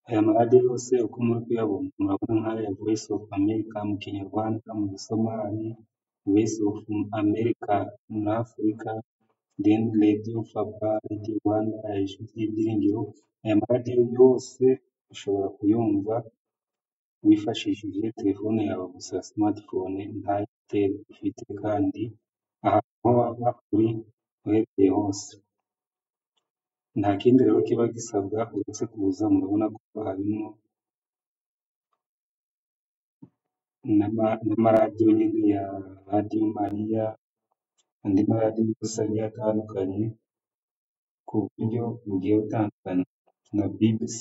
Aya maradiyo yose uko muri kuyabona murabona nk'aya Voice of America mu Kinyarwanda, mu Gisomali, Voice of America muri Afurika, then Radio Faba, Radio Rwanda, Ijwi ry'Ibyiringiro. Aya maradiyo yose ushobora kuyumva wifashishije telefone yawe gusa, smartphone nta ekuteri ufite, kandi ahantu aho waba uri uherereye hose. Nta kindi rero kiba gisabwa uretse kuza, murabona ko harimo n'amaradiyo nyine ya Radio Mariya, andi maradiyo yose agiye atandukanye ku buryo bugiye butandukanye, na BBC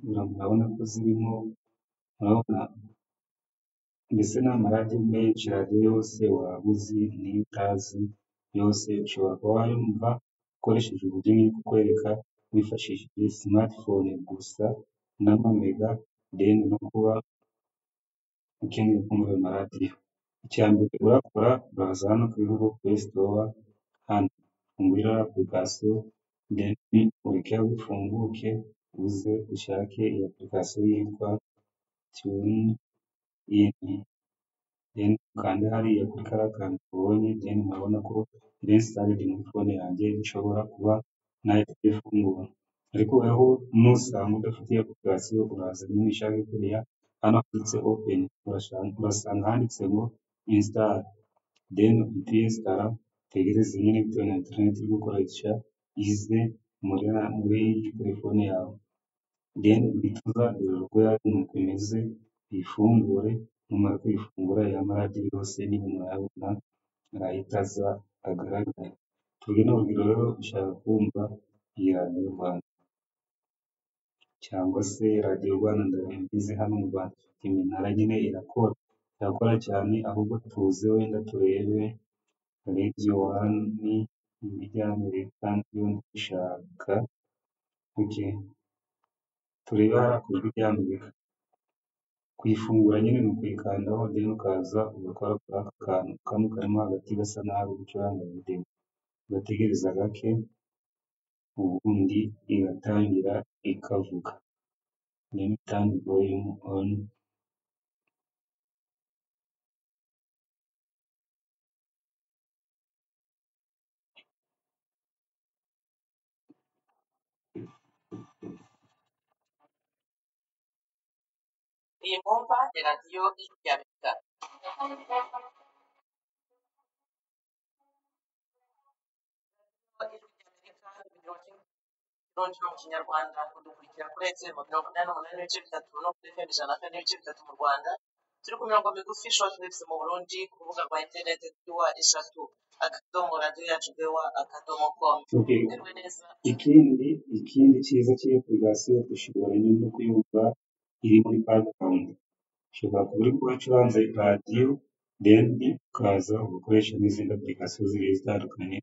murabona ko zirimo, murabona mbese ni amaradiyo menshi. Radiyo yose waba uzi n'iyo utazi yose ushobora kuba wayumva ukoresheje uburyo ngiye kukwereka, wifashishije smartphone gusa n'amamega, then no kuba ukeneye kumva ayo maradiyo. Icya mbere urakora, uraza hano kuri Google Play Store, hano ufungurira application, then ureke ifunguke, uze ushake iyi application yitwa TuneIn, then ukande hariya kuri kariya kantu ubonye, then murabona ko iri installed muri phone yanjye, nshobora kuba nahita ifungura. Ariko weho nusanga udafite iyo application, uraza nyine ushake kuriya, hano handitse open, urasanga handitse ngo install, then uhita uyinstalla, utegereze nyine bitewe na internet uri gukoresha ize muri telefone yawe, then uhita uza logo yayo nuko imeze, uyifungure. Numara kuyifungura ya maradiyo yose niba murayabona arahita aza agaragara. Tuvuge n'urugero rero ushaka kumva iyi Radio Rwanda cyangwa se Radio Rwanda, ndabizi hano mu Rwanda ifite iminara nyine irakora cyane, ahubwo tuze wenda turebe Radio One y'Amerika niyo ndishaka. Okay, turebe hariya ku Ijwi ry'Amerika, kuyifungura nyine ni ukuyikandaho, then ukaza ugakora kuri aka kantu kano karimo hagati gasa nabi gucuranga video, ugategereza gake, ubundi igatangira ikavuga, then turn volume on. Iyi mwumva ni radiyo Ijwi ry'Amerika. Kirundi no mu Kinyarwanda, kudukurikira kuri FM 88.3 no kuri FM 104.3 mu Rwanda. Turi ku mirongo migufi short waves mu Burundi, ku rubuga rwa internet kuri wa@radio-yacu.com. Ikindi cyiza cy'iyo application, ushobora nyine kuyumva iri muri background. Ushobora kuba uri kubacuranze radiyo, then ukaza ugakoresha n'izindi application zigiye zitandukanye,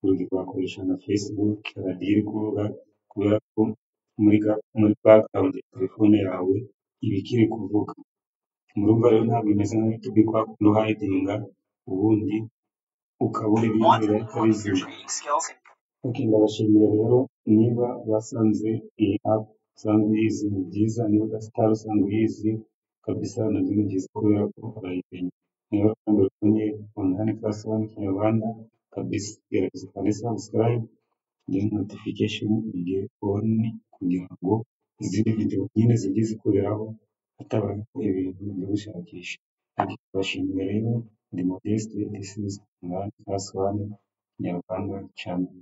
urugero wakoresha na Facebook, radiyo iri kuvuga, kubera ko muri background ya telefone yawe iba ikiri kuvuga. Murumva rero ntabwo imeze nka YouTube kwa kuno hidinga, ubundi ukabura ibintu birahita bizima. Okay, ndabashimiye rero niba basanze iyi app usanzwe uyizi, ni byiza. Niba udafite usanzwe uyizi kabisa, nabyo ni byiza kubera ko urayimenya. Niba kandi ubonye online class 1 Kinyarwanda kabisa, gerageza ukande subscribe, then notification igiye on, kugira ngo izindi video nyine zijye zikoreraho hatabaye ibintu byo gushakisha. Ndabashimiye rero, ndi Modeste, this is online class 1 Kinyarwanda channel.